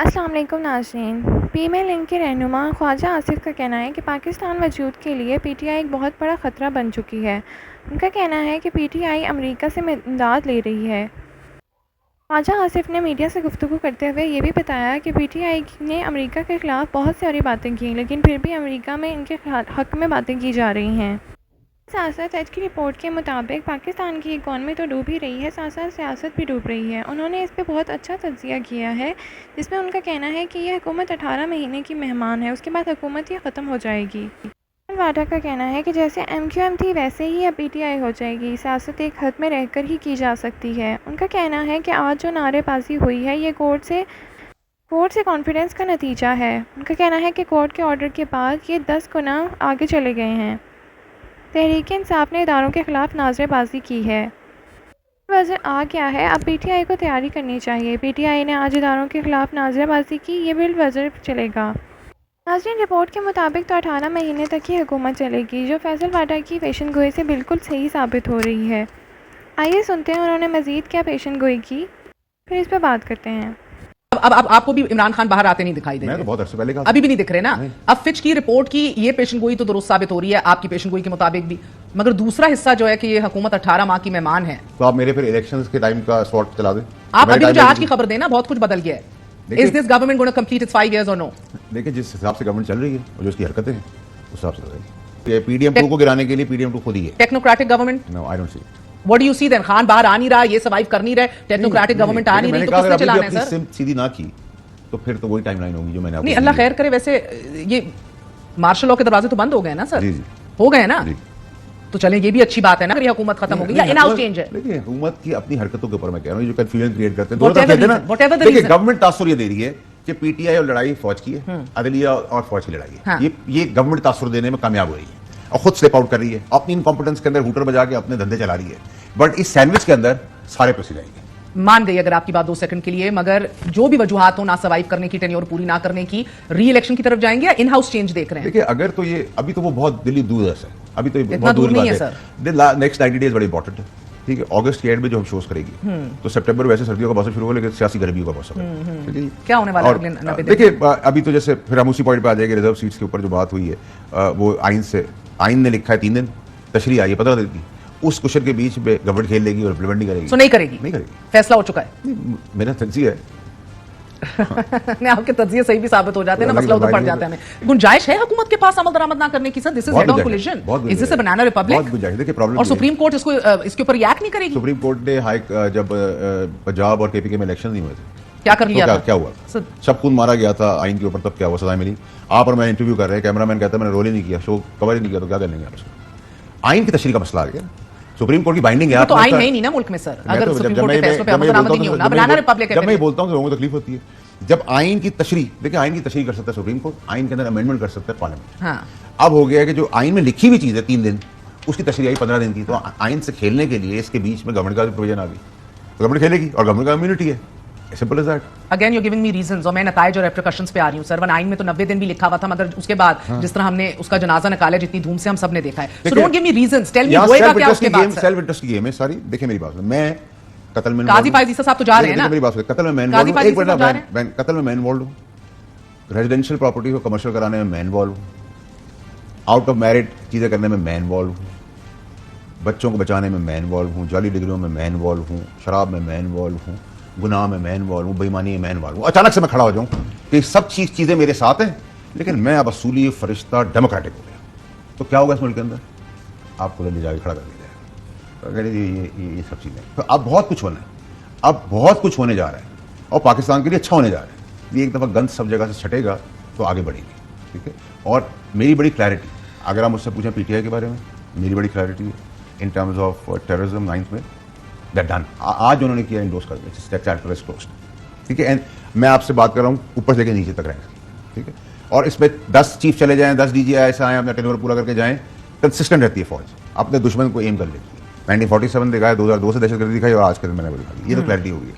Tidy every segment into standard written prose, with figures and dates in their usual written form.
अस्सलाम वालेकुम नाज़रीन। पीएमएल लिंक के रहनुमा ख्वाजा आसिफ का कहना है कि पाकिस्तान वजूद के लिए पीटीआई एक बहुत बड़ा ख़तरा बन चुकी है। उनका कहना है कि पीटीआई अमेरिका से इमदाद ले रही है। ख्वाजा आसिफ ने मीडिया से गुफ्तगू करते हुए ये भी बताया कि पीटीआई ने अमेरिका के ख़िलाफ़ बहुत सारी बातें की, लेकिन फिर भी अमेरिका में इनके हक़ में बातें की जा रही हैं। साथ-साथ एच की रिपोर्ट के मुताबिक पाकिस्तान की इकॉनमी तो डूब ही रही है, साथ-साथ सियासत भी डूब रही है। उन्होंने इस पे बहुत अच्छा तज़किया किया है, जिसमें उनका कहना है कि यह हुकूमत 18 महीने की मेहमान है, उसके बाद हुकूमत ही ख़त्म हो जाएगी। वाडा का कहना है कि जैसे एमक्यूएम थी वैसे ही अब पीटीआई हो जाएगी, सियासत एक हद में रहकर ही की जा सकती है। उनका कहना है कि आज जो नारेबाजी हुई है ये कोर्ट से कॉन्फिडेंस का नतीजा है। उनका कहना है कि कोर्ट के ऑर्डर के बाद ये 10 गुना आगे चले गए हैं। तहरीक इंसाफ ने इदारों के ख़िलाफ़ नाज़रेबाज़ी की है। वज़र आ गया है, अब पीटीआई को तैयारी करनी चाहिए। पीटीआई ने आज इदारों के ख़िलाफ़ नाज़रेबाज़ी की, ये बिल वज़र चलेगा। नाज़रीन, रिपोर्ट के मुताबिक तो 18 महीने तक ही हुकूमत चलेगी, जो फैसल वाडा की पेशन गोई से बिल्कुल सही साबित हो रही है। आइए सुनते हैं उन्होंने मज़ीद क्या पेशन गोई की, फिर इस पर बात करते हैं। अब आपको भी इमरान खान बाहर आते नहीं दिखाई दे मैं रहे। तो बहुत अरसे पहले कहा अभी भी नहीं दिख रहे ना। नहीं। अब फिच की रिपोर्ट की ये पेशन गोई तो दुरुस्त साबित हो रही है आपकी पेशन गोई के मुताबिक भी, मगर दूसरा हिस्सा जो है कि ये हुकूमत 18 माह की मेहमान है। तो आप मेरे फिर इलेक्शंस के टाइम का स्लॉट चला दें। आप अभी मुझे आज की खबर देना, बहुत कुछ बदल गया है। Is this government going to complete its 5 years और नो? देखिए, जिस हिसाब से गवर्नमेंट चल रही है और जो उसकी हरकतें हैं उस हिसाब से रहेगी। ये पीडीएम 2 को गिराने के लिए पीडीएम 2 खुद ही है। Technocratic government? No, I don't see. What do you see then? Khan बाहर आ नहीं रहा, ये सर्वाइव कर नहीं रहे, टेक्नोक्रेटिक गवर्नमेंट आ नहीं रही, तो किसने चलाना है सर? सीधी ना की तो फिर तो वही टाइमलाइन होगी जो मैंने आपको नहीं, अल्लाह खैर करे। वैसे ये मार्शल लॉ के दरवाजे तो बंद हो गए ना सर? जी जी हो गए ना? जी। तो चले, ये भी अच्छी बात है ना अगर ये हुकूमत खत्म हो गई या इन हाउस चेंज है। देखिए, हुकूमत की अपनी हरकतों के ऊपर मैं कह रहा हूँ, जो कंफ्यूजन क्रिएट करते हैं Whatever दोनों reason, whatever the देखिए, reason. गवर्नमेंट तासुर ये दे रही है कि पीटीआई और लड़ाई फौज की है, अदलिया और फौज की लड़ाई है। हाँ। ये गवर्नमेंट तासुर देने में कामयाब हो रही है और खुद स्लिप आउट कर रही है, अपनी इनकॉम्पिटेंस के अंदर हुटर बजा के अपने धंधे चला रही है। बट इस सैंडविच के अंदर सारे पैसे जाएंगे। मान गई अगर आपकी बात 2 सेकंड के लिए, मगर जो भी वजूहात हो ना सर्वाइव करने की, टेन्योर पूरी ना करने की, री इलेक्शन की तरफ जाएंगे या इन हाउस चेंज देख रहे हैं? देखिए, अगर तो ये अभी तो वो बहुत दिल्ली दूर है सर, अभी तो ये इतना बहुत दूर दूर नहीं बात है है। नेक्स्ट 90 डेज बड़े इंपॉर्टेंट है। ठीक है, अगस्त के एंड में जो हम शोज करेगी तो सितंबर वैसे सर्दियों का मौसम शुरू होगा, लेकिन सियासी गर्मियों का मौसम है। ठीक है, क्या होने वाला है और अगले 90 दिन? देखिए, अभी तो जैसे फिर हम उसी पॉइंट पे आ जाएंगे, रिजर्व सीट्स के ऊपर जो बात हुई है वो आइन ने लिखा है 3 दिन, तशरीह आई है 15 दिन की। उस क्वेश्चन के बीच में गवर्नमेंट खेल लेगी और इम्प्लीमेंट नहीं करेगी। सो नहीं करेगी? नहीं करेगी, फैसला हो चुका है। नहीं, मेरा तज्जिया है। नहीं, आपके तज्जिए सही भी साबित हो जाते हैं ना, मसला उधर पड़ जाता है हमें। गुंजाइश है हुकूमत के पास अमल दरामद ना करने की sir? This is head on collision, is this a banana Republic? बहुत गुंजाइश। देखिए, प्रॉब्लम और सुप्रीम कोर्ट इसके ऊपर रिएक्ट नहीं करेगी? सुप्रीम कोर्ट ने जब पंजाब और केपी में इलेक्शन नहीं हुए थे, क्या कर लिया तो था? क्या हुआ? सर, सब खून मारा गया था आइन के ऊपर, तब क्या हुआ? सजाएं मिली। आप और मैं इंटरव्यू कर रहे हैं, कैमरामैन कहता है मैंने रोल ही नहीं किया, शो कवर ही नहीं किया, तो क्या कर लेंगे आप उसको? आइन की तशरीह का मसला आ गया। सुप्रीम कोर्ट की बाइंडिंग है। तो आइन है ही नहीं ना मुल्क में सर, अगर सुप्रीम कोर्ट के फैसलों पे अमल दरामद ही नहीं होना, बनाना रिपब्लिक है। जब मैं बोलता हूँ तो लोगों को तकलीफ होती है जब आइन की तशरीह, देखिए, आइन की तशरीह कर सकता है सुप्रीम कोर्ट, आइन के अंदर अमेंडमेंट कर सकता है पार्लियामेंट। हाँ। अब हो गया है कि जो आइन में लिखी हुई चीज है 3 दिन, उसकी तशरीह आई 15 दिन की, तो आइन से खेलने के लिए इसके बीच में गवर्नमेंट का प्रोविजन आ गई, तो गवर्नमेंट खेलेगी और गवर्नमेंट का इम्यूनिटी है। Simple as that. Again you giving me reasons, और मैं नताइज और रेपरकशंस पे आ रही हूं सर। वन आइन में तो 90 दिन भी लिखा हुआ था, मगर उसके बाद जिस तरह हमने उसका जनाजा निकाला जितनी धूम से हम सब ने देखा है। So don't give me reasons, tell me होएगा क्या उसके बाद सर? सेल्फ इंटरेस्ट की गेम है सारी। देखिए मेरी बात, मैं कत्ल में काजी फायज साहब तो जा रहे हैं ना? मेरी बात, कत्ल में मैं काजी इन्वॉल्व हूं। फायज एक साहब जा रहे मिनट, मैं कत्ल में मैं इन्वॉल्व हूं, रेजिडेंशियल प्रॉपर्टी को कमर्शियल कराने में मैं इन्वॉल्व हूं, आउट ऑफ मैरिड चीजें करने में मैं इन्वॉल्व हूं, बच्चों को बचाने में मैं इन्वॉल्व हूं, जाली डिग्रियों में मैं इन्वॉल्व हूं, शराब में मैं इन्वॉल्व हूं, गुनाह में मैं इन्वॉल्व हूं, बेईमानी में मैं इन्वॉल्व हूं। अचानक से मैं खड़ा हो जाऊं कि सब चीजें मेरे साथ हैं, लेकिन मैं अब असूली फरिश्ता डेमोक्रेटिक हो गया, तो क्या होगा इस मुल्क के अंदर? आपको ले जाके खड़ा कर दिया जाएगा। तो अगर ये सब चीजें, तो अब बहुत कुछ होना है, अब बहुत कुछ होने जा रहा है और पाकिस्तान के लिए अच्छा होने जा रहा है। ये एक दफ़ा गंद सब जगह से छटेगा तो आगे बढ़ेगी। ठीक है, और मेरी बड़ी क्लैरिटी, अगर आप मुझसे पूछें पीटीआई के बारे में, मेरी बड़ी क्लैरिटी है in terms of terrorism 9th में, दैट डन। आज उन्होंने किया इंडोर्स कर दिया, चैप्टर इज क्लोज्ड। ठीक है, एंड मैं आपसे बात कर रहा हूँ ऊपर से लेकर नीचे तक रहेंगे। ठीक है, और इसमें 10 चीफ चले जाएं, 10 डीजी ऐसा आए, अपना टेन्योर पूरा करके जाएं, कंसिस्टेंट रहती है फौज, अपने दुश्मन को एम कर लेती है। 1947 दिखाया, 2002 से दहशतगर्दी दिखाई और आज के दिन मैंने दिखा दी। ये तो क्लैरिटी हो गई।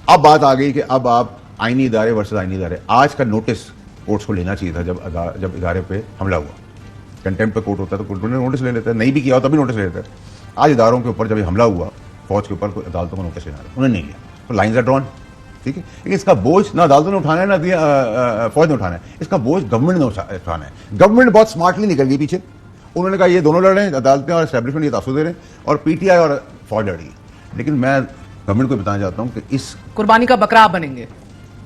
अब बात आ गई कि अब आप आईनी इदारे वर्सेस आईनी इदारे, आज का नोटिस कोर्ट्स को लेना चाहिए था। जब इदारे पे हमला हुआ, कंटेम्प्ट पे कोर्ट होता है तो कोर्ट नोटिस ले लेता है, नहीं भी किया हो तभी नोटिस ले लेता है। आज इदारों के ऊपर जब हमला हुआ, फौज के ऊपर, अदालतों को नोटिस लेना था, उन्होंने नहीं लिया, तो लाइन्स आर ड्रॉन। ठीक है, लेकिन इसका बोझ ना अदालतों ने उठाना है ना फौज ने उठाना है, इसका बोझ गवर्नमेंट ने उठाना है। गवर्नमेंट बहुत स्मार्टली निकल गई पीछे, उन्होंने कहा ये दोनों लड़ रहे हैं, अदालतें और एस्टैब्लिशमेंट ये तासुद दे रहे हैं और पीटीआई और फौज लड़ रही है। लेकिन मैं गवर्नमेंट को बताना चाहता हूं कि इस कुर्बानी का बकरा आप बनेंगे,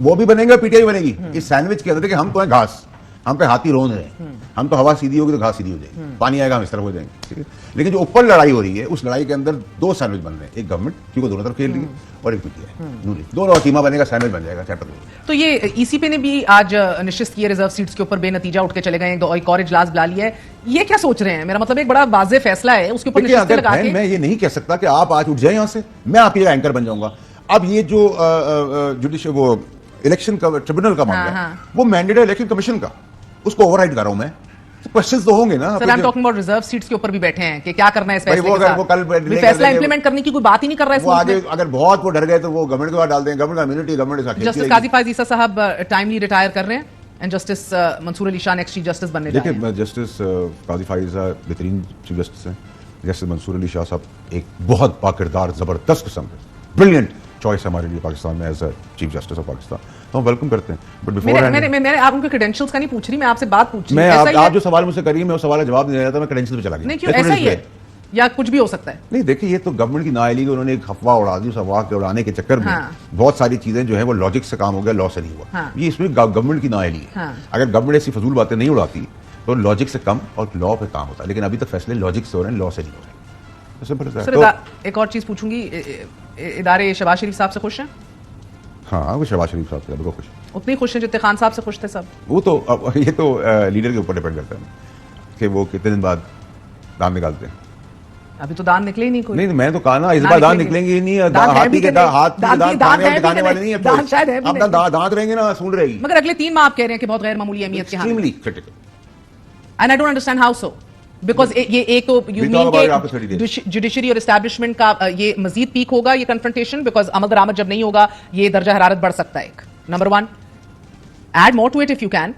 वो भी बनेगा, पीटीआई बनेगी। इस सैंडविच के अंदर कि हम तो हैं घास, हम पे हाथी रोन रहे हैं, हम तो हवा सीधी होगी तो घास सीधी हो जाएगी, पानी आएगा हम इस तरफ हो जाएंगे, ठीक है। लेकिन जो ऊपर लड़ाई हो रही है उस लड़ाई के अंदर दो सैंडविच बन रहे हैं, एक गवर्नमेंट क्योंकि दोनों तरफ खेल रही है और एक पीटीआई, दोनों टीमा बनेगा, सैंडविच बन जाएगा चैप्टर 2। तो ये ईसीपी ने भी आज निश्चित किए रिजर्व सीट्स के ऊपर बेनतीजा उठ के चले गए, एक और इजलास बुला लिया है। ये क्या सोच रहे हैं? मेरा मतलब एक बड़ा वाज़ेह फैसला है, उसके ऊपर निश्चित लगा के मैं ये नहीं कह सकता कि आप आज उठ जाए यहां से, मैं आपकी जगह एंकर बन जाऊंगा। अब ये जो जुडिशियल वो इलेक्शन का ट्रिब्यूनल का मामला है, वो मैंडेट है इलेक्शन कमीशन का, उसको ओवरराइड कर रहा हूं मैं। क्वेश्चंस तो होंगे ना sir, I am talking about reserve seats के ऊपर भी बैठे हैं कि क्या करना है इस फैसले के साथ। वो कल फैसला इंप्लीमेंट करने की कोई बात ही नहीं कर रहा है। वो आगे अगर बहुत वो डर गए तो वो गवर्नमेंट के बाद डाल देंगे, गवर्नमेंट का immunity government. Justice Qazi Faez Isa sahab timely retire कर रहे हैं and justice Mansoor Ali Shah next chief justice बनने जा रहे हैं। देखिए, जस्टिस काजी फायज ईसा बेहतरीन चीफ जस्टिस हैं। जस्टिस मंसूर अली शाह साहब एक बहुत बाकिरदार जबरदस्त किस्म के ब्रिलियंट चॉइस हमारे लिए पाकिस्तान में as a chief justice of Pakistan, तो हम वेलकम करते हैं। बट बिफोर मैं आप उनके क्रेडेंशियल्स का नहीं पूछ रही, मैं आपसे बात पूछ रही हूं। मैं आप जो सवाल मुझसे करिए मैं उस सवाल का जवाब नहीं दे रहा था, मैं क्रेडेंशियल पे चला गया। नहीं, क्यों ऐसा ही है या कुछ भी हो सकता है? नहीं, देखिए ये तो गवर्नमेंट की नाअहली, उन्होंने एक अफवाह उड़ा दी, उस अफवाह के उड़ाने के चक्कर में बहुत सारी चीजें जो है वो लॉजिक से काम हो गया, लॉ से नहीं हुआ। ये इसमें गवर्नमेंट की नाअहली है। अगर गवर्नमेंट ऐसी फजूल बातें नहीं उड़ाती तो लॉजिक से कम और लॉ पे काम होता, लेकिन अभी तक फैसले लॉजिक से हो रहे हैं, लॉ से नहीं हो रहे। सर, एक और चीज पूछूंगी, इदारे शहबाज शरीफ साहब से खुश हैं? हाँ, वो शहबाज शरीफ साहब से बिल्कुल खुश, उतनी खुश हैं जितने खान साहब से खुश थे सब। वो तो ये तो लीडर के ऊपर डिपेंड करता है कि वो कितने दिन बाद दान निकालते हैं। अभी तो दान निकले ही नहीं कोई। नहीं, मैं तो कहा ना, इस बार दान निकलेंगे ही नहीं। हाथी के दांत दिखाने वाले नहीं है, अपना दांत रहेंगे ना, सूंड रहेगी। मगर अगले 3 माह आप कह रहे हैं कि बहुत गैर मामूली अहमियत के extremely critical, and I don't understand how so, because ये एक तो यू मीन के जुडिशरी और एस्टैब्लिशमेंट का ये मजीद पीक होगा, ये कन्फ्रंटेशन, बिकॉज अमल दरामद जब नहीं होगा ये दर्जा हरारत बढ़ सकता है। एक नंबर 1, add more to it if you can.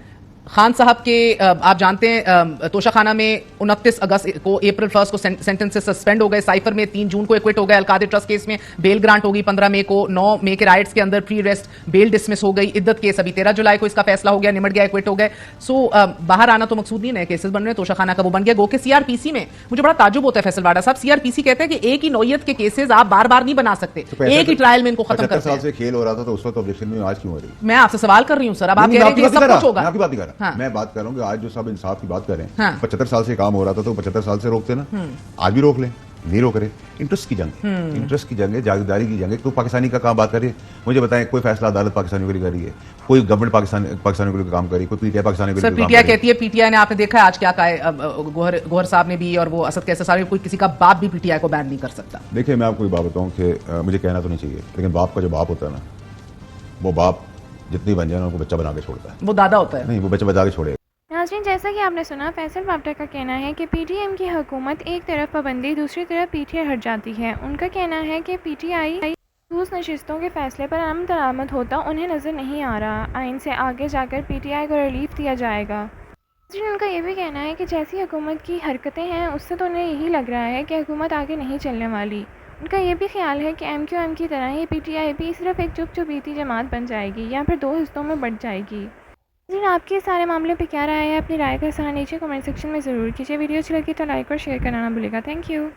Khan sahab के आप जानते हैं तोशाखाना में 29 अगस्त को, अप्रैल 1 को सेंटेंस से सस्पेंड हो गए, साइफर में 3 जून को एक्विट हो गए, अलकादिर ट्रस्ट केस में बेल ग्रांट होगी 15 मई को, 9 मई के राइट्स के अंदर प्री अरेस्ट बेल डिसमिस हो गई, इद्दत केस अभी 13 जुलाई को इसका फैसला हो गया, निमट गया, एक्विट हो गए। सो बाहर आना तो मकसूद नहीं, नए केसेस बन रहे हैं, तोशाखाना का वो बन गया। गो के सीआरपीसी में मुझे बड़ा ताजुब होता है फैसल वाडा साहब, सीआरपीसी कहते हैं कि एक ही नौयत के केसेस आप बार बार नहीं बना सकते, एक ही ट्रायल में इनको खत्म करते हैं। 75 साल से खेल हो रहा था तो उस वक्त ऑब्जेक्शन में आज क्यों हो रही? मैं आपसे सवाल कर रही हूं सर, अब आप कह रहे हैं कि सब कुछ होगा। मैं आपकी बात नहीं कर रहा, मैं बात कर रहा हूं आज जो सब इंसाफ की बात कर रहे हैं, 75 साल से काम हो रहा था तो 75 साल से रोकते ना, आज भी रोक लें, नहीं रोक रहे। इंटरेस्ट की जंग, इंटरेस्ट की जंग है, जागीरदारी की जंग है। तो पाकिस्तानी का काम बात करिए, मुझे बताएं कोई फैसला अदालत पाकिस्तानियों के लिए कर रही है, कोई गवर्नमेंट पाकिस्तानियों के लिए काम कर रही है, कोई पीटीआई पाकिस्तानियों के लिए? पीटीआई कहती है, पीटीआई ने, आपने देखा है आज क्या कहा है गोहर साहब ने भी, और वो असद कैसर साहब, कोई किसी का बाप भी पीटीआई को बैन नहीं कर सकता। देखिए, मैं आपको बात बताऊं कि मुझे कहना तो नहीं चाहिए, लेकिन बाप का जो बाप होता है ना, वो बाप जितनी बन जाए ना उनको बच्चा बना के छोड़ता है। वो दादा होता है, नहीं, वो बच्चा बचा के छोड़ेगा। नाज़रीन, जैसा कि आपने सुना, फैसल वापडा का कहना है कि पीटीएम की हुकूमत एक तरफ पाबंदी, दूसरी तरफ पीटीआई हट जाती है। उनका कहना है कि पीटीआई दूस नशिस्तों के फैसले पर अमल दरामद होता उन्हें नज़र नहीं आ रहा। आइन से आगे जाकर पीटीआई को रिलीफ दिया जाएगा। उनका ये भी कहना है कि जैसी हुकूमत की हरकतें हैं उससे तो उन्हें यही लग रहा है कि हुकूमत आगे नहीं चलने वाली। उनका ये भी ख्याल है कि MQM की तरह ही पीटीआई भी सिर्फ एक चुप-चुपीती जमात बन जाएगी या फिर 2 हिस्सों में बढ़ जाएगी। जी, आपके सारे मामले पे क्या राय है? अपनी राय का सलाह नीचे कमेंट सेक्शन में ज़रूर कीजिए। वीडियो अच्छी लगी तो लाइक और शेयर करना ना भूलिएगा। Thank you.